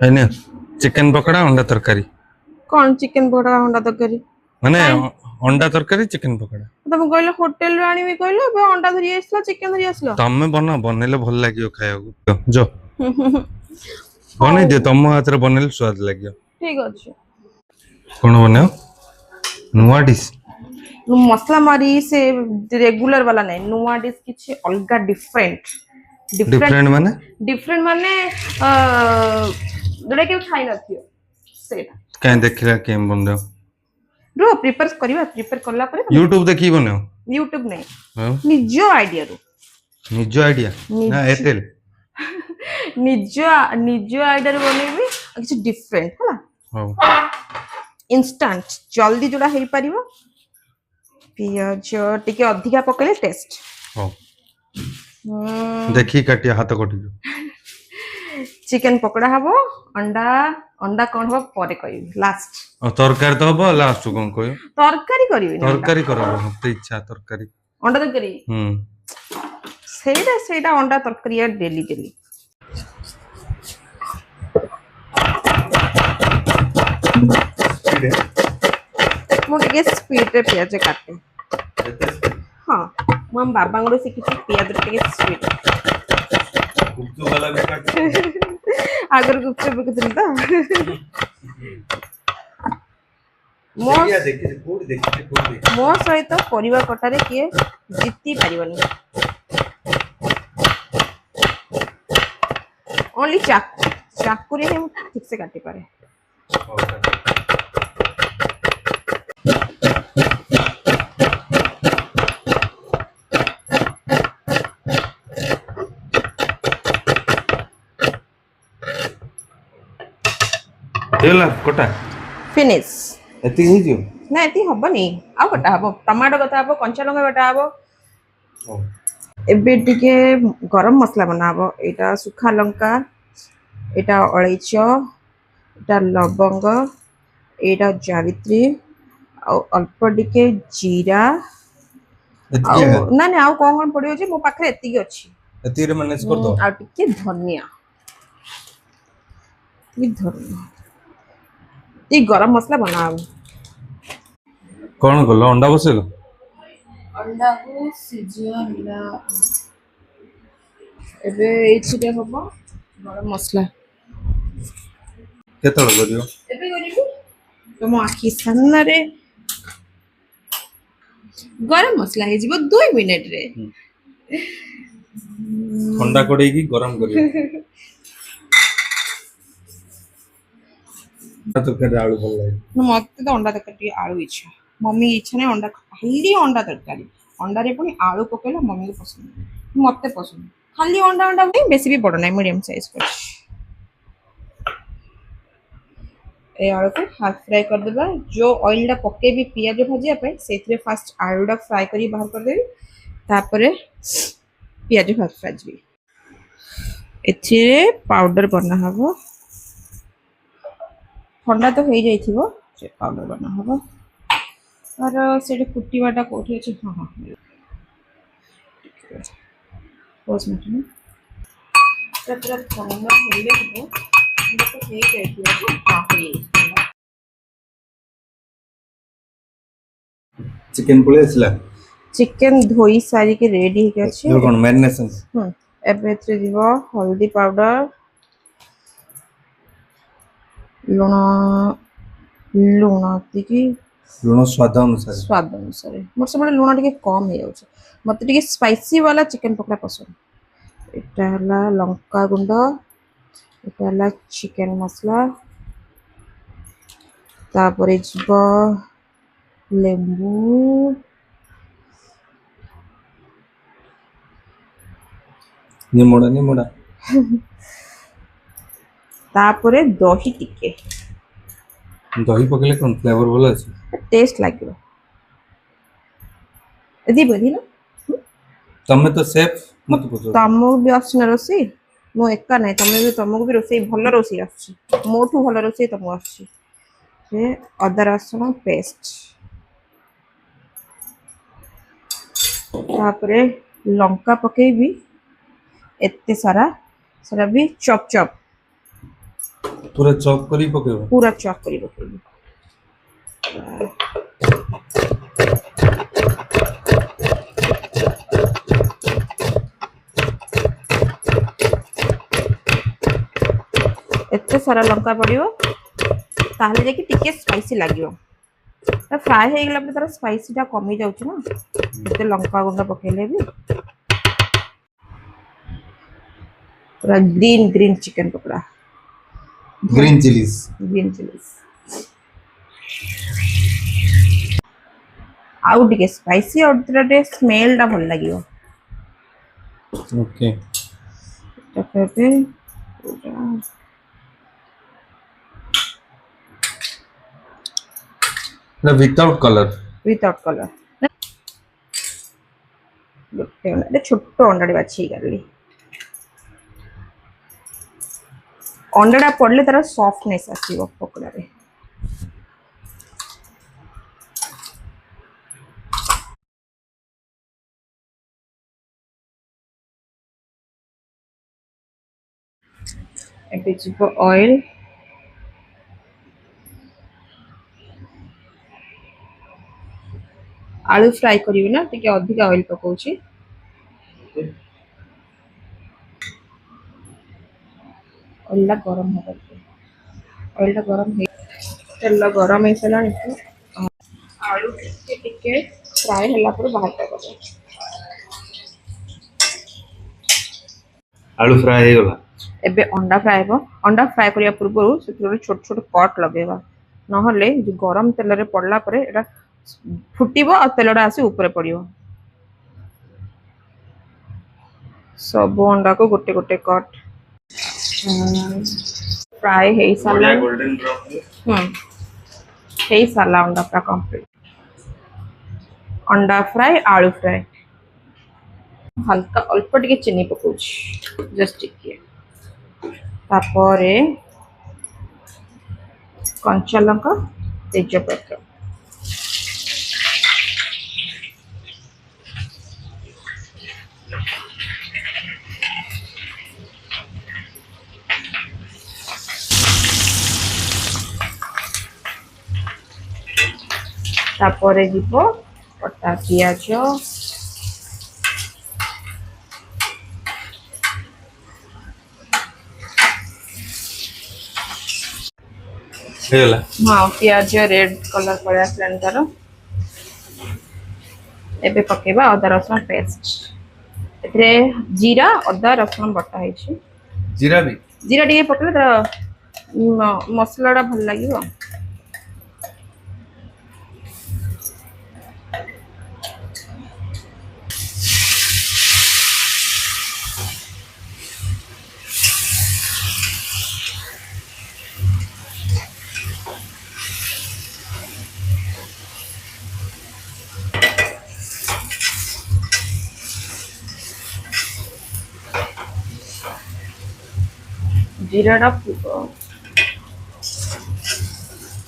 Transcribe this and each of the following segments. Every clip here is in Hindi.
है चिकन पकोड़ा अंडा तरकारी कौन चिकन पकोड़ा अंडा तरकारी माने अंडा तरकारी चिकन पकोड़ा तुम कहले होटल रे आनी कहले अब अंडा धरी आसला चिकन धरी आसला तमे बना बनेले भल लागियो खाया जो बने दे तुम हाथ रे बनेले स्वाद लागियो ठीक अछि कोन बने नुवा डिश मसला मारी से रेगुलर वाला नहीं नुवा डिश किछि अलगा डिफरेंट माने जोडा के खाइ नथियो सेटा काहे देखिला केम बन रो प्रिपेयर करला पर YouTube देखि बने YouTube नहीं निजो आइडिया रो निजो आइडिया ना एयरटेल निजो आइडिया रो बनेबी किछि डिफरेंट हला हां इंस्टेंट जल्दी जोड़ा हेई परिबो पियाज टिके अधिका पकले टेस्ट हां देखि काटिया हाथ कटि चिकन पकोड़ा हबो अंडा कोन हो परे कहि लास्ट तरकारी तो हबो लास्ट कोन कहियो तरकारी करिवे तरकारी करबो मते इच्छा तरकारी अंडा तरकारी सेटा अंडा तरकारी यार डेली मोटे स्पीड रे पियाज काटे हां मम बाबा गुलो से किछि पियाज रे स्पीड गुपचुप वाला भी काट आगर गुपचुप बिकथिल त मो सहित परिवा कटारे किए जीती पारिबनी ओनली चाकू रे हम ठीक से काटी पारे देला कोटा फिनिश एति ही जो ना एति हबनी आ कोटा हबो टमाटो कथा हबो कंचा लंका कटा हबो एबे टिके गरम मसला बनाबो एटा सुखा लंका एटा अळैच एटा लवंग एटा जावित्री आ अल्प टिके जीरा ना ना आ कोन पडियो जे मो पाखरे एति अछि एति रे मैनेज कर दो आ टिके धनिया ये गरम मसला बनाओ कौन गलो अंडा बसेलो अंडा को सिजियला एबे इछिटे हबो गरम मसला केतळ करियो एबे करियो तुम आखी सामने रे गरम मसला हे जीवो 2 मिनिट रे ठंडा कड़े की गरम करियो तो के आलू भल लागे मते तो अंडा तरकारी आलू इच्छा मम्मी इच्छा ने अंडा खाली अंडा तरकारी अंडा रे पुनी आलू पकेला मम्मी को पसंद मते पसंद खाली अंडा बेसी भी बड़ नै मीडियम साइज कर ए आलू को हाफ फ्राई कर देबा जो ऑयल डा पके भी पियाज भाजिया पे सेथरे फर्स्ट आलू डा फ्राई करी बाहर कर देबी तापरे पियाज भाजी एथिरे पाउडर बना हबो ठंडा तो हो जाइथिबो से पाउडर बना हबो और सेटे कुटीवाटा कोठी अछि हां हां पोस मिनट में पूरा ठंडा होले हबो तो हे जाइथिबो हां होई चिकन पुले असला चिकन धोई सारी के रेडी हे अछि यो कोन मैरिनेशन एबे थ्रे दिबो हल्दी पाउडर लुण स्वाद अनुसार मोर सब लुण टिके कम हे जाउछ मते टिके स्पाइसी वाला चिकन पकोड़ा पसंद एटा हला लंका गुंड एटा हला चिकन मसला तापरे जिबो लेंबू निमोड़ा तापरे दही टिके दही पकेले कोन फ्लेवर बोला अछि टेस्ट लागियो एदी बदी ना तमे तो शेफ मत पूछो तमो भी आछन रोसी मो एका नै तमे भी तमको भी रोसी भलो रोसी आछि मोठू भलो रोसी तमो आछि से अदा रसुन पेस्ट तापरे लंका पकेबी एते सारा ସେଟା ବି ଚପ୍ ଚପ୍ पूरा चॉप करी पकेबो। पूरा चॉप करी पकेबी। एते सारा लंका पड़ियो ताहले जे कि टिके स्पाइसी लागियो। ता फ्राई हे गेला पर तार स्पाइसी ता कमी जाउछ ना एते लंका गुंडा पकेले भी। पूरा green green chicken pakora green chillies. Green chillies आउ टिके स्पाइसी और तरे स्मेल ता भल लागियो। ओके तके ना विदाउट कलर। विदाउट कलर गोटे अंडा छोटो अंडाटे बाछी गली अंडाटा पड़ले तार सॉफ्टनेस आसीबो पकोड़ा रे। एबे जिवो ऑयल आलू फ्राई करिवे ना टिके अधिक ऑयल पकाउची। ऑयल गरम हो ऑयल गरम है तेल गरम है सलानी आलू टिके टिके फ्राई होला पर बाहर कर आलू फ्राई हे गला। एबे अंडा फ्राई हो अंडा फ्राई करिया पूर्व से छोट छोट कट लगेबा नहले जो गरम तेल रे पड़ला परे एटा फुटिबो और तेलडा आसी ऊपर पड़ियो। सब अंडा को गोटे गोटे कट फ्राई हे साला गोल्डन ब्राउन हे साला अंडा पूरा कंप्लीट अंडा फ्राई आलू फ्राई हल्का अल्प टिके चीनी पकाउछ जस्ट टिके तापरे कंचा लंका तेजपत्र तापरे जीवो कटा पियाज हे गला। हाँ पियाज रेड कलर पड़े आसलानी तार एबे पकेबा अदा रसुण पेस्ट एथरे जीरा अदा रसुण बटा है जीरा भी जीरा टिके पकेले तार मसलाटा भल लागिबो। जीराटा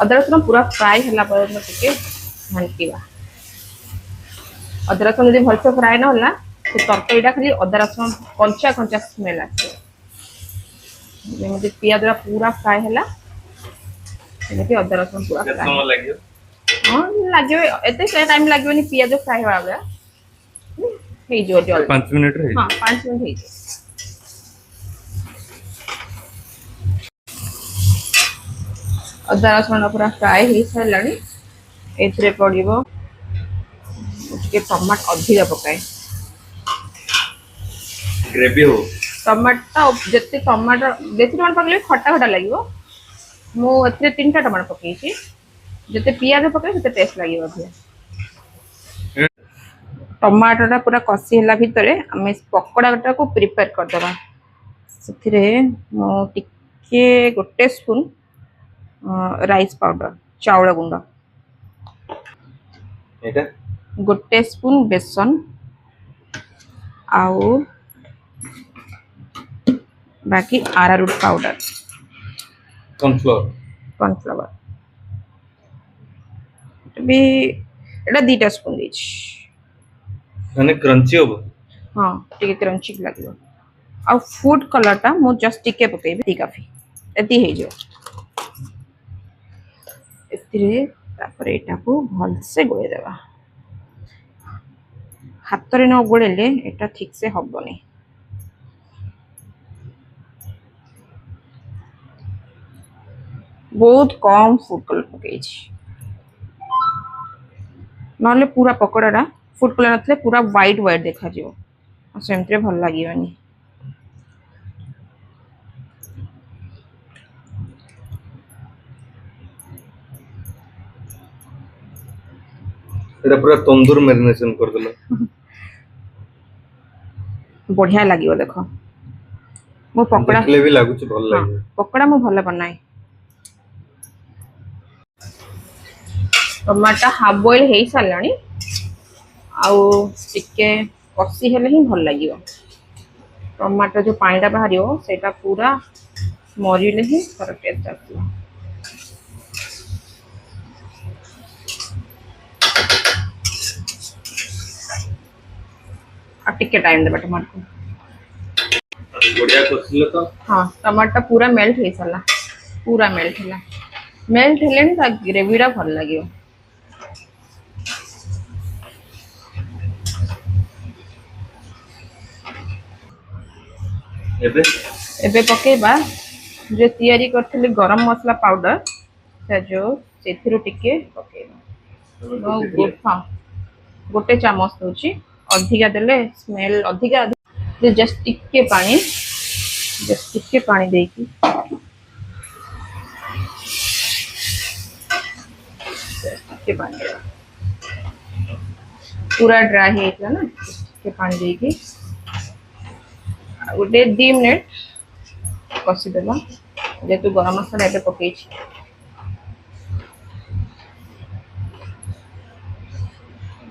अदा रसुण पूरा फ्राई होला पर टिके घंटीबा अदा रसुण यदि भलसे फ्राई न होला तो तरकारीटा खाली अदा रसुण कंचा कंचा स्मेल आसे जेमति पियाज पूरा फ्राई होला सेमति अदा रसुण पूरा फ्राई समय लागियो। हां लागियो एते टाइम लागियोनी पियाज फ्राई होला बे हे जो जल्दी 5 मिनट रे। हां 5 मिनट हे अदा रसुण पूरा फ्राई हो सारानी एथरे पड़िबो टिके टमाटो अधिक पकाए ग्रेवी हो टमाटो जते टमाटो बेसी टमाटो पकले खट्टा खट्टा लागिबो मो एथरे 3टा टमाटो पकेछि जते पियाज पकले सेते टेस्ट लागिबो अधिक। टमाटोटा पूरा कसी होला भितरे आमे पकोड़ाटा को प्रिपेयर कर दबा सेथिरे मो टिके गोटे स्पून राइस पाउडर चावल गुंड एटा गोटे स्पून बेसन आउ बाकी आरारूट पाउडर कॉर्नफ्लावर भी एटा 2टा स्पून देछि माने क्रंची हो। हां टिके क्रंची लागियो आ फूड कलर टा मु जस्ट टिके पकेबी काफी एति हे जो एतिरे तापर एटा को भल से गोळे देबा हाथ रे न गोळेले एटा ठीक से हबनी बहुत कम फूड कलर पके ना पूरा पकोड़ा फूड कलर नथले पूरा व्हाइट व्हाइट देखा जिवो सेमते भल लागिवनी एटा पूरा तंदूर मैरिनेशन कर देला बढ़िया लागिवो देखो मो पकोड़ा देखले भी लागुच भल लागे पकोड़ा मो भल बनाए टमाटा हाफ बॉइल हे सालानी आउ टिके कसी हेले ही भल लागिवो टमाटर जो पानी बाहर सेटा पूरा मरिले ही तर टेस्ट आसो आ टिके टाइम देबा टमाटर को बढ़िया कसिलो तो हाँ टमाटर पूरा मेल्ट हो सारा पूरा मेल्ट है मेल्ट हेले ग्रेवीटा भल लगे एबे पकेबा जो तैयारी करथले गरम मसला पाउडर से जो सेथिरु टिके पकेबा हाँ गोटे चामच होची अधिका देले स्मेल अधिका जस्ट टिके पानी देकी टिके पानी पूरा ड्राई हेतला ना टिके पानी देकी गोटे 2 मिनट कसी देला जेतु गरम मसला एबे पकेई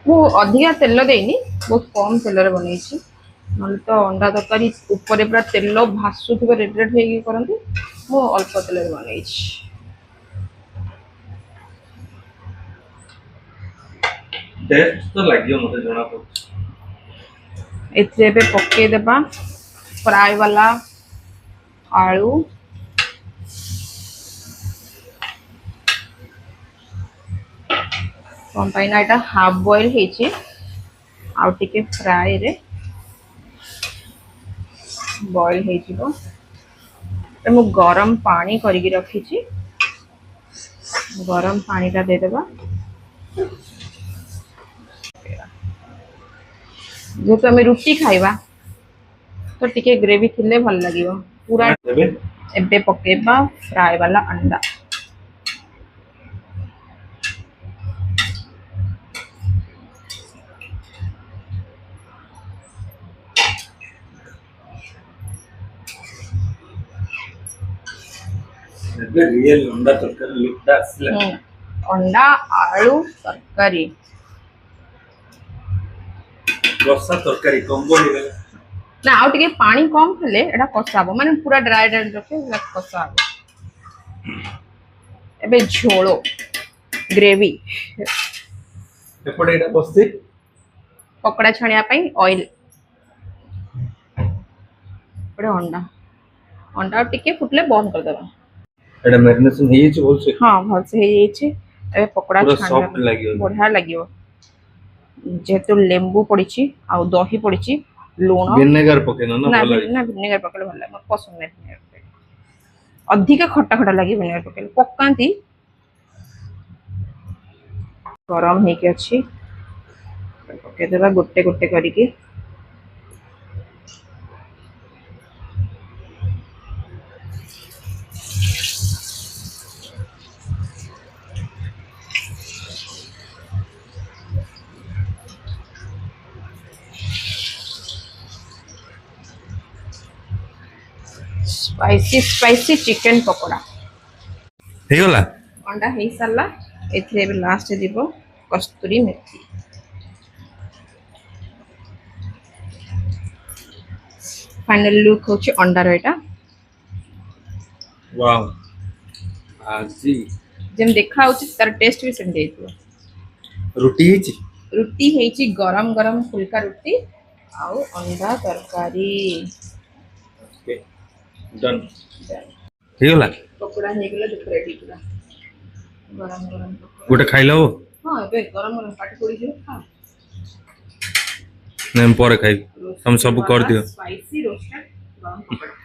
मु अधिका तेल देनी बहुत कम तेल रे बनै छी नल तो अंडा तरकारी ऊपर पूरा तेल भासुथिबो रेड रेड हेगी करंती मु अल्प तेल रे बनै छी टेस्ट तो लागियो मते जणा पछ एथे बे पके देबा फ्राई वाला आलू कंपाइना एटा हाफ बॉइल हेची आउ टिके फ्राई रे बॉइल हेजिबो तो मु गरम पानी करिकि रखी छी गरम पानी टा दे देबा जेतो हमें रोटी खाइबा तो टिके ग्रेवी थिले भल लागिवो पूरा एबे पकेबा फ्राई वाला अंडा रियल अंडा तरकारी लुकटा आसला अंडा आलू तरकारी रसा तरकारी कम्बो हेले ना आउ टिके पानी कम हेले एटा कसाबो माने पूरा ड्राई ड्राई रखे एटा कसाबो एबे झोलो ग्रेवी एपटे एटा बसते पकोड़ा छानिया पई ऑयल पड़े अंडा अंडा टिके फुटले बंद कर देबा एटा मैरिनेशन हेई छै बोल से हां भल से हेई छै एबे पकोड़ा पूरा छानिया सॉफ्ट लागियो बढ़िया लागियो जेतु लेंबू पड़ीची आ दही पड़ीची लूण विनेगर पकेनो ना ना भल ना विनेगर पकड़े भल लागे मत पसंद नहीं विनेगर अधिक खट्टा खट्टा लगे विनेगर पकड़े पकांती गरम हे के अछि पके देबा गोटे गोटे करिके स्पाइसी स्पाइसी चिकन पकोड़ा हे गला अंडा हे साला एथरे बे लास्ट दिबो कस्तूरी मेथी फाइनल लुक होची अंडा रेटा वाओ आजी जेम देखा होची तार टेस्ट भी सेम देइतो रोटी हेची रुटी हेची गरम गरम फुलका रुटी आउ अंडा तरकारी डन ହେଇଗଲା ପକୋଡା ହେଇଗଲା ଦେଖ ରେଡି ପୁରା ଗରମ ଗରମ ପକୋଡା ଗୋଟେ ଖାଇଲ ହବ ହଁ ଏବେ ଗରମ ଗରମ ପାଟି ପୋଡିଯିବ ଖାଅ ନା ମୁଁ ପରେ ଖାଇବି ତମେ ସବୁ କରିଦିଅ ସ୍ପାଇସି ରୋଷ୍ଟେଡ ଗରମ ପକୋଡା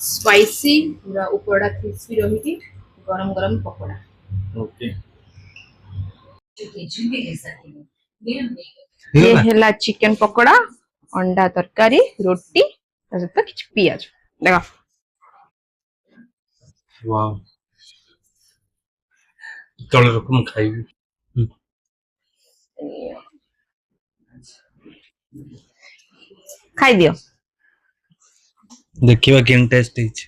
स्पाइसी पूरा उपड़ा क्रिस्पी रही गरम गरम पकोड़ा ओके ये हैला चिकन पकोड़ा अंडा तरकारी रोटी सहित किछ पियाज देखो वाओ ତଳେ ରଖ ମୁଁ ଖାଇବି खाई दियो ଦେଖିବା କେନ୍ ଟେଷ୍ଟ ହେଇଛି